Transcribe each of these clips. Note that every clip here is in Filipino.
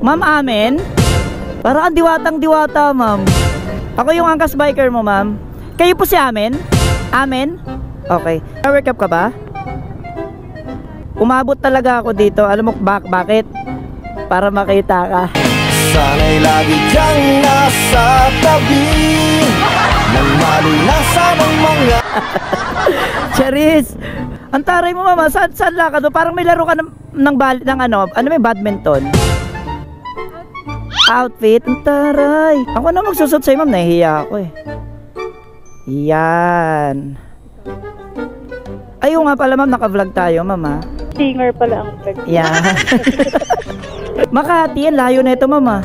Ma'am Amen? Parang ang diwatang diwata, ma'am. Ako yung angkas biker mo, ma'am. Kayo po si Amen? Amen? Okay. Wake up ka ba? Umabot talaga ako dito. Alam mo bakit? Para makita ka. Sana'y lagi kang nasa tabi ng malunasan ng mga Charis! Ang taray mo, mama. Saan lakad mo? Parang may laro ka ng ano may badminton? Outfit? Ang taray. Ako na magsusot sa'yo, ma'am. Nahihiya ako eh. Yan. Ayun nga pala, ma'am. Naka-vlog tayo, ma'am. Singer pala ang vlog. Yan. Makati yan. Layo na ito, ma'am.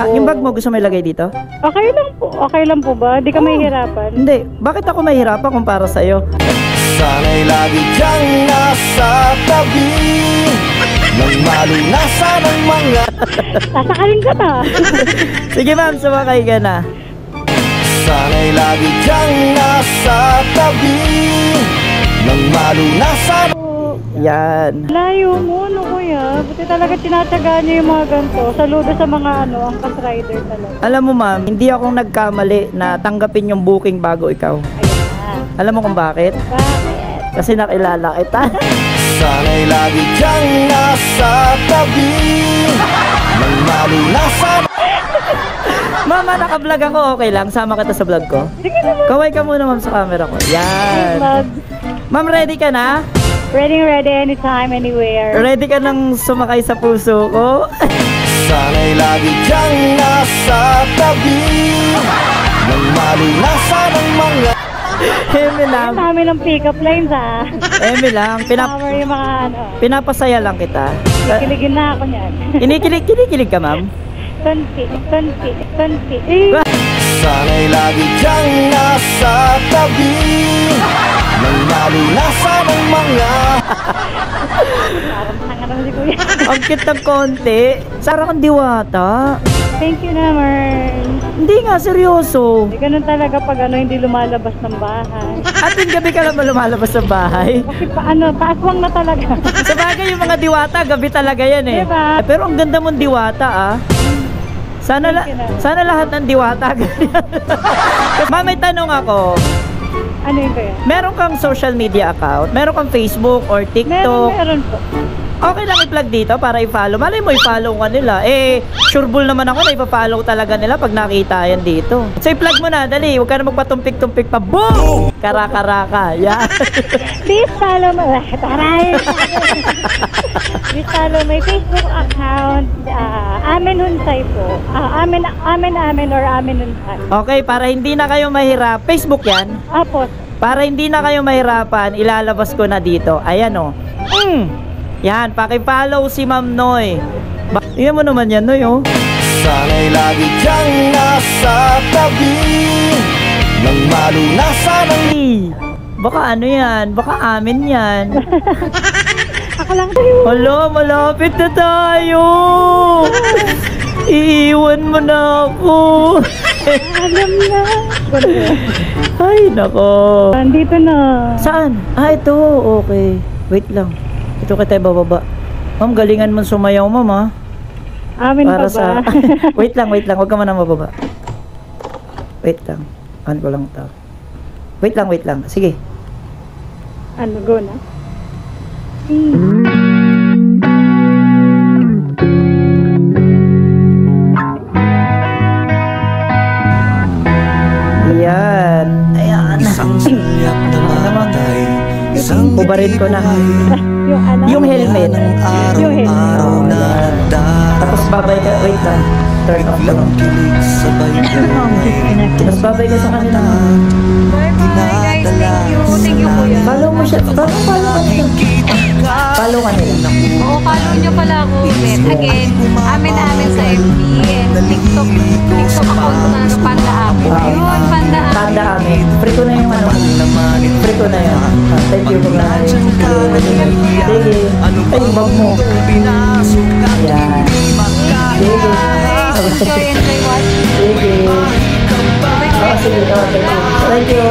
Yung bag mo, gusto mo ilagay dito? Okay lang po. Okay lang po ba? Di ka mahihirapan? Hindi. Bakit ako mahihirapan kumpara sa'yo? Sana'y lagi kang nasa tabi ng malunasan ng mga Sasakaling ka na. Sige, ma'am. Sumakay ka na. Sana'y lagi kang nasa tabi ng malunasan. Yan. Layo mo, no kuya? Buti talaga tinatagaan niyo yung mga ganito. Saludo sa mga angkas rider talaga. Alam mo, ma'am, hindi akong nagkamali na tanggapin yung booking bago ikaw. Ayun na. Alam mo kung bakit? Bakit? Kasi nakilala kita. Sana'y lagi kang nasa tabi ng malunasan. Mama, naka-vlog ako. Okay lang. Sama kita sa vlog ko. Sige naman. Kaway ka muna, ma'am, sa camera ko. Yan. Vlog. Ma'am, ready ka na? Ready, anytime, anywhere. Ready ka nang sumakay sa puso ko? Sana'y lagi kang nasa tabi ng malunasan ng mga Eme lang. Ang dami ng pick-up lines, ha? Eme lang. Power yung mga Pinapasaya lang kita. Kikiligin na ako niyan. Kinikilig ka, ma'am? Tanti. Sana'y lagi kang nasa tabi ng malunasan ng mga Parang tanga naman si kuya. Ang cute ng konti. Sarang kang diwata. Thank you naman. Hindi nga, seryoso. Ganun talaga pag hindi lumalabas ng bahay. At yung gabi ka lang ba lumalabas sa bahay? Kasi paaswang na talaga. Sa bagay yung mga diwata, gabi talaga yan eh. Diba? Pero ang ganda mong diwata ah. Sana lahat ng diwata ganyan. Ma'am, may tanong ako. Ano yun kaya? Meron kang social media account? Meron kang Facebook or TikTok? Meron po. Okay lang i-plug dito para i-follow. Malay mo i-follow ka nila. Eh, sure bull naman ako na i-follow talaga nila pag nakita yan dito. So i-plug mo na, dali. Huwag ka na magpatumpik-tumpik pa. Boom! Karakaraka. Yan. Please follow my Please follow my Facebook account. Amen Hunsay po. Amen or Amen Hunsay. Okay, para hindi na kayo mahirap. Facebook yan? Apo. Para hindi na kayo mahirapan, ilalabas ko na dito. Ayan o. Yan, paki-follow si Ma'am Noy. Tingnan mo naman yan, Noy, oh. Sana'y lagi kang nasa tabi ng malunasan ng Baka ano yan? Baka amin yan. Ako lang tayo. Hala, malapit na tayo. Iiwan mo na ako. Alam na. Ay, nako. Nandito na. Saan? Ito. Okay. Wait lang. Ito kita bababa. Ma'am, galingan mo sumayaw, ma'am, ha? Amin para pa ba? Wait lang. Huwag ka man na mababa. Wait lang. Ano ko lang ito. Wait lang. Sige. Ano, go na? Ayan. isang siyak na matay, isang ubarin ko na. Yung helmet. Yung helmet. Tapos babay ka. Wait lang. Turn off lang. Tapos babay ka sa kanila. Bye-bye guys. Thank you kuya. Follow mo siya. Follow ka nila. Oo, follow nyo pala ako ulit. Again, amin sa FB and TikTok account ko na Panda Amin. Yun, Panda Amin. Panda Amin. Free ko na yung ano. Free ko na yun. Thank you. Sige. Ay, bag mo. Yan. Sige. Enjoy watching. Sige. Sige. Thank you.